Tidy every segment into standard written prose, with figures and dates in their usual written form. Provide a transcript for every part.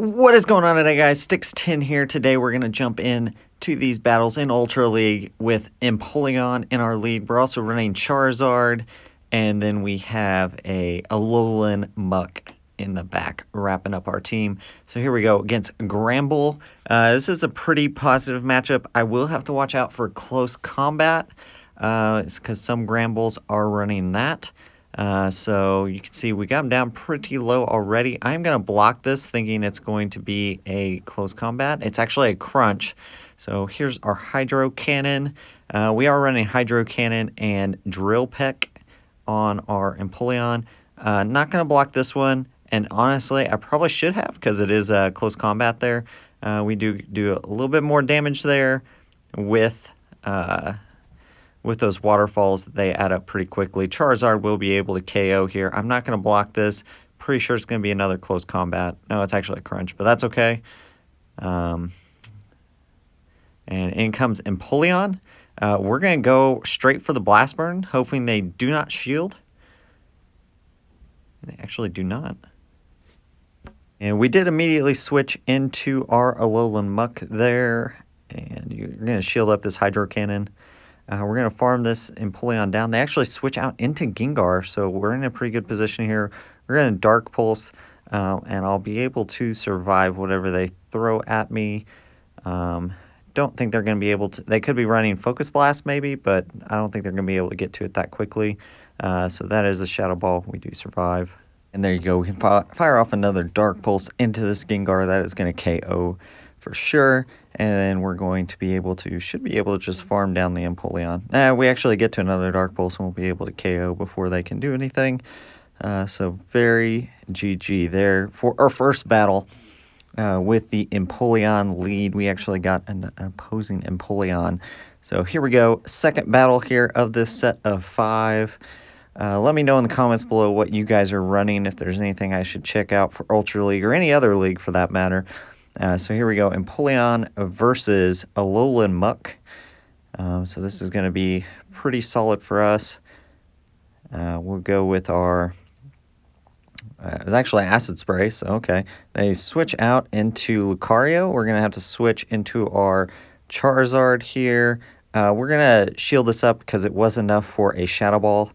What is going on today, guys? Sticks10 here. Today we're going to jump in to these battles in Ultra League with Empoleon in our lead. We're also running Charizard, and then we have a Alolan Muck in the back wrapping up our team. So here we go against Gramble. This is a pretty positive matchup. I will have to watch out for close combat because some Grambles are running that. So you can see we got him down pretty low already. I'm going to block this thinking it's going to be a close combat. It's actually a crunch. So here's our Hydro Cannon. We are running Hydro Cannon and Drill Peck on our Empoleon. Not going to block this one. And honestly, I probably should have because it is a close combat there. We do a little bit more damage there with those waterfalls. They add up pretty quickly. Charizard will be able to KO here. I'm not going to block this. Pretty sure it's going to be another close combat. No, it's actually a crunch, but that's okay. And in comes Empoleon. We're going to go straight for the Blast Burn, hoping they do not shield. They actually do not. And we did immediately switch into our Alolan Muck there. And you're going to shield up this Hydro Cannon. We're going to farm this Empoleon down. They actually switch out into Gengar, so we're in a pretty good position here. We're going to Dark Pulse, and I'll be able to survive whatever they throw at me. Don't think they're going to be able to... They could be running Focus Blast maybe, but I don't think they're going to be able to get to it that quickly. So that is a Shadow Ball. We do survive. And there you go. We can fire off another Dark Pulse into this Gengar. That is going to KO for sure. And then we're going to be able to, should be able to just farm down the Empoleon. We actually get to another Dark Pulse and we'll be able to KO before they can do anything. So very GG there for our first battle with the Empoleon lead. We actually got an opposing Empoleon. So here we go. Second battle here of this set of 5. Let me know in the comments below what you guys are running, if there's anything I should check out for Ultra League or any other league for that matter. So here we go, Empoleon versus Alolan Muck. So this is going to be pretty solid for us. We'll go with our... it's actually Acid Spray, so okay. They switch out into Lucario. We're going to have to switch into our Charizard here. We're going to shield this up because it was enough for a Shadow Ball.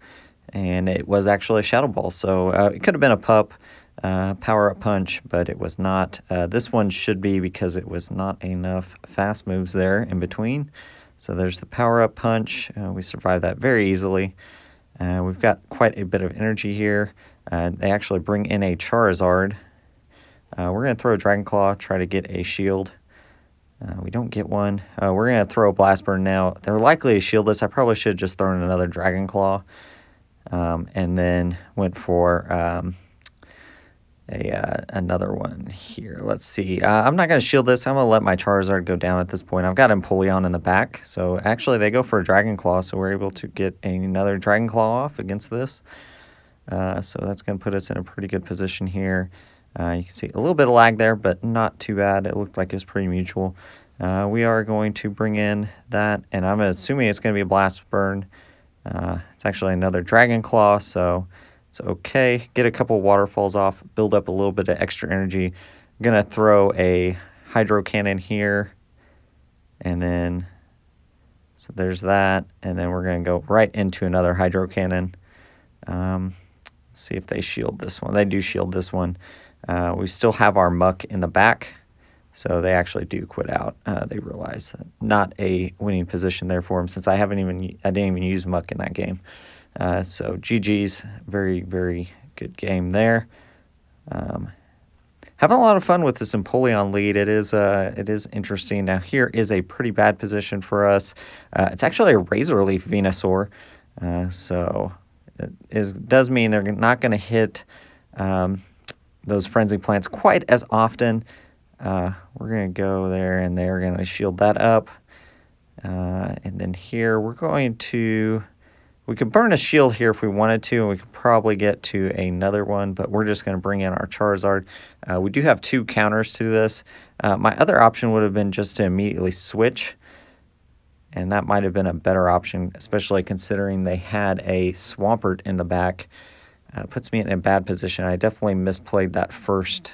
And it was actually a Shadow Ball, so it could have been a pup. Power-up punch, but it was not. This one should be because it was not enough fast moves there in between. So there's the power-up punch. We survived that very easily. We've got quite a bit of energy here. They actually bring in a Charizard. We're going to throw a Dragon Claw, try to get a shield. We don't get one. We're going to throw a Blast Burn now. They're likely to shield this. I probably should have just thrown another Dragon Claw. And then went for... another one here. Let's see. I'm not going to shield this. I'm going to let my Charizard go down at this point. I've got Empoleon in the back. So actually they go for a Dragon Claw. So we're able to get another Dragon Claw off against this. So that's going to put us in a pretty good position here. You can see a little bit of lag there, but not too bad. It looked like it was pretty mutual. We are going to bring in that. And I'm assuming it's going to be a Blast Burn. It's actually another Dragon Claw. So... it's okay. Get a couple waterfalls off, build up a little bit of extra energy. I'm going to throw a Hydro Cannon here. And then, so there's that. And then we're going to go right into another Hydro Cannon. See if they shield this one. They do shield this one. We still have our Muck in the back. So they actually do quit out. They realize not a winning position there for them since I didn't even use Muck in that game. So GG's, very, very good game there. Having a lot of fun with this Empoleon lead. It is interesting. Now here is a pretty bad position for us. It's actually a Razor Leaf Venusaur. So it does mean they're not going to hit those Frenzy Plants quite as often. We're going to go there and they're going to shield that up. And then here we're going to... we could burn a shield here if we wanted to, and we could probably get to another one, but we're just going to bring in our Charizard. We do have 2 counters to this. My other option would have been just to immediately switch, and that might have been a better option, especially considering they had a Swampert in the back. Puts me in a bad position. I definitely misplayed that first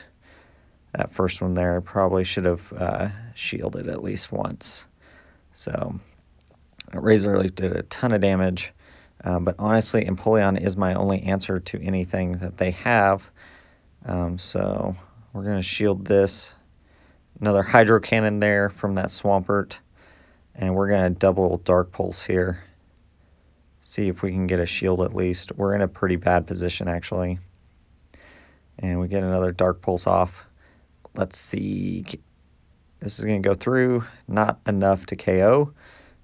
that first one there. I probably should have shielded at least once. So Razor Leaf did a ton of damage. But honestly, Empoleon is my only answer to anything that they have. So we're going to shield this. Another Hydro Cannon there from that Swampert. And we're going to double Dark Pulse here. See if we can get a shield at least. We're in a pretty bad position, actually. And we get another Dark Pulse off. Let's see. This is going to go through. Not enough to KO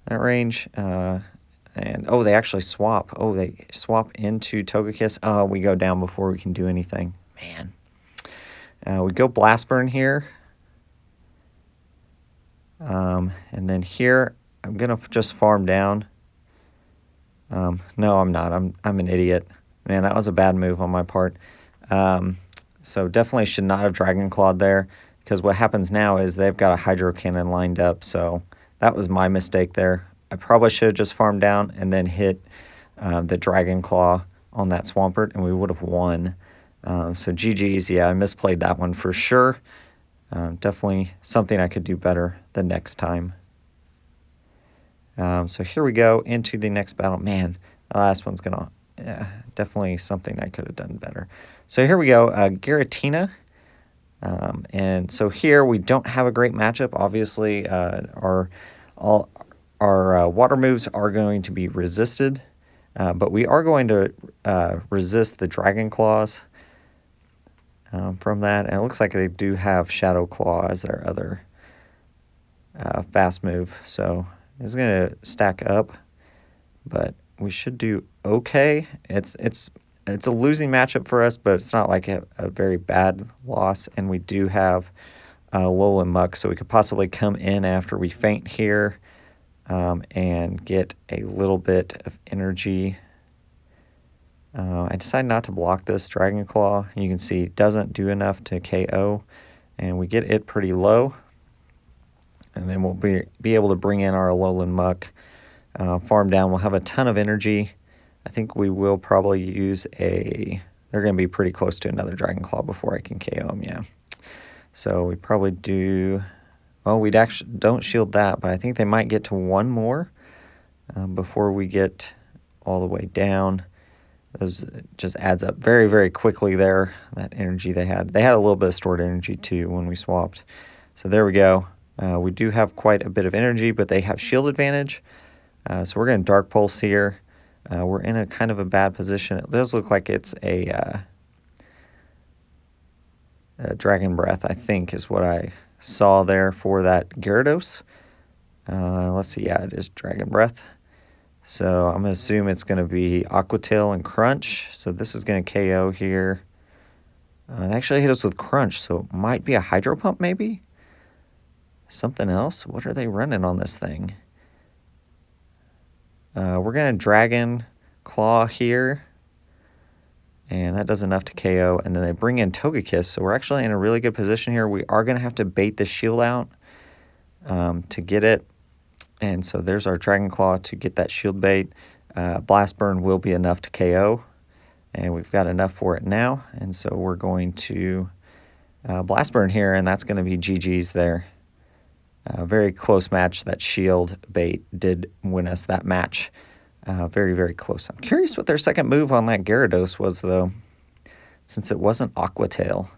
that range. And, oh, they actually swap. Oh, they swap into Togekiss. Oh, we go down before we can do anything. Man. We go Blast Burn here. And then here, I'm going to just farm down. No, I'm not. I'm an idiot. Man, that was a bad move on my part. So definitely should not have Dragon Clawed there, because what happens now is they've got a Hydro Cannon lined up. So that was my mistake there. I probably should have just farmed down and then hit the Dragon Claw on that Swampert, and we would have won. So GG's, yeah, I misplayed that one for sure. Definitely something I could do better the next time. So here we go into the next battle. Man, the last one's gonna definitely something I could have done better. So here we go, Giratina. And so here we don't have a great matchup. Obviously, our water moves are going to be resisted, but we are going to resist the Dragon Claws from that. And it looks like they do have Shadow Claw as their other fast move. So it's going to stack up, but we should do okay. It's a losing matchup for us, but it's not like a very bad loss. And we do have Alolan Muck, so we could possibly come in after we faint here and get a little bit of energy. I decided not to block this Dragon Claw. You can see it doesn't do enough to KO, and we get it pretty low. And then we'll be able to bring in our Alolan Muck, farm down. We'll have a ton of energy. I think we will probably use they're going to be pretty close to another Dragon Claw before I can KO them, yeah. So we probably do, well, we actually don't shield that, but I think they might get to one more before we get all the way down. Those just adds up very, very quickly there, that energy they had. They had a little bit of stored energy too when we swapped. So there we go. We do have quite a bit of energy, but they have shield advantage. So we're going to Dark Pulse here. We're in a kind of a bad position. It does look like it's a Dragon Breath, I think, is what I saw there for that Gyarados. Let's see, yeah, it is Dragon Breath. So I'm going to assume it's going to be Aqua Tail and Crunch. So this is going to KO here. They actually hit us with Crunch, so it might be a Hydro Pump maybe? Something else? What are they running on this thing? We're going to Dragon Claw here. And that does enough to KO. And then they bring in Togekiss. So we're actually in a really good position here. We are going to have to bait the shield out to get it. And so there's our Dragon Claw to get that shield bait. Blast Burn will be enough to KO. And we've got enough for it now. And so we're going to Blast Burn here. And that's going to be GG's there. Very close match. That shield bait did win us that match. Very, very close. I'm curious what their second move on that Gyarados was, though, since it wasn't Aqua Tail.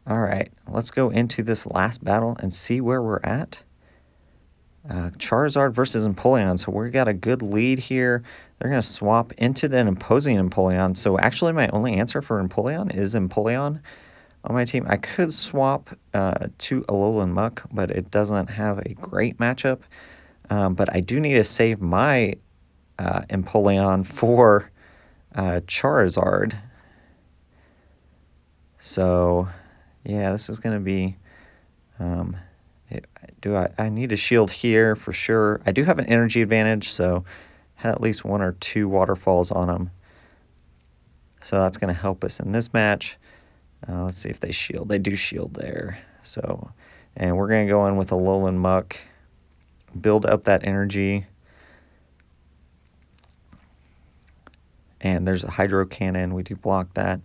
All right, let's go into this last battle and see where we're at. Charizard versus Empoleon. So we got a good lead here. They're going to swap into the imposing Empoleon. So actually my only answer for Empoleon is Empoleon on my team. I could swap to Alolan Muck, but it doesn't have a great matchup. But I do need to save my Empoleon for Charizard. So, yeah, this is going to be... I need a shield here for sure. I do have an energy advantage, so had at least one or two waterfalls on them. So that's going to help us in this match. Let's see if they shield. They do shield there. So, and we're going to go in with a Alolan Muck. Build up that energy. And there's a Hydro Cannon. We do block that.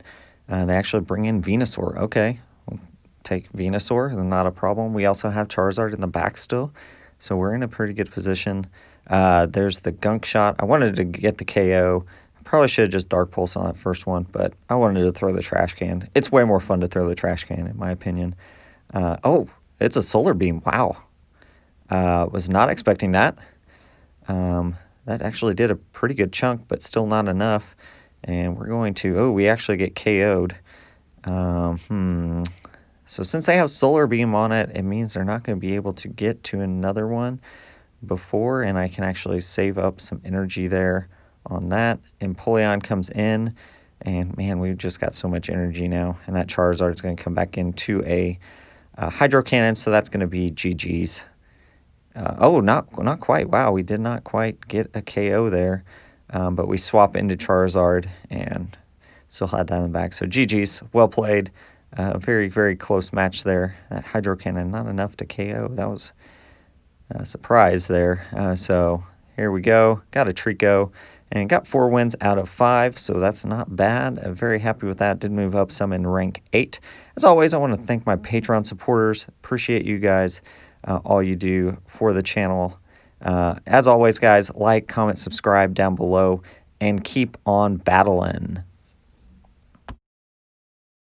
They actually bring in Venusaur. Okay, we'll take Venusaur, not a problem. We also have Charizard in the back still, so we're in a pretty good position. There's the Gunk Shot. I wanted to get the KO. I probably should have just Dark Pulse on that first one, but I wanted to throw the trash can. It's way more fun to throw the trash can, in my opinion. Oh, it's a Solar Beam. Wow. Was not expecting that. That actually did a pretty good chunk, but still not enough. And we're going to... Oh, we actually get KO'd. So since they have Solar Beam on it, it means they're not going to be able to get to another one before, and I can actually save up some energy there on that. Empoleon comes in, and man, we've just got so much energy now. And that Charizard is going to come back into a Hydro Cannon, so that's going to be GG's. Oh, not quite. Wow, we did not quite get a KO there. But we swap into Charizard and still had that in the back. So GG's, well played. Very, very close match there. That Hydro Cannon, not enough to KO. That was a surprise there. So here we go. Got a Trico and got 4 wins out of 5. So that's not bad. I'm very happy with that. Did move up some in rank 8. As always, I want to thank my Patreon supporters. Appreciate you guys. All you do for the channel. As always, guys, like, comment, subscribe down below, and keep on battling.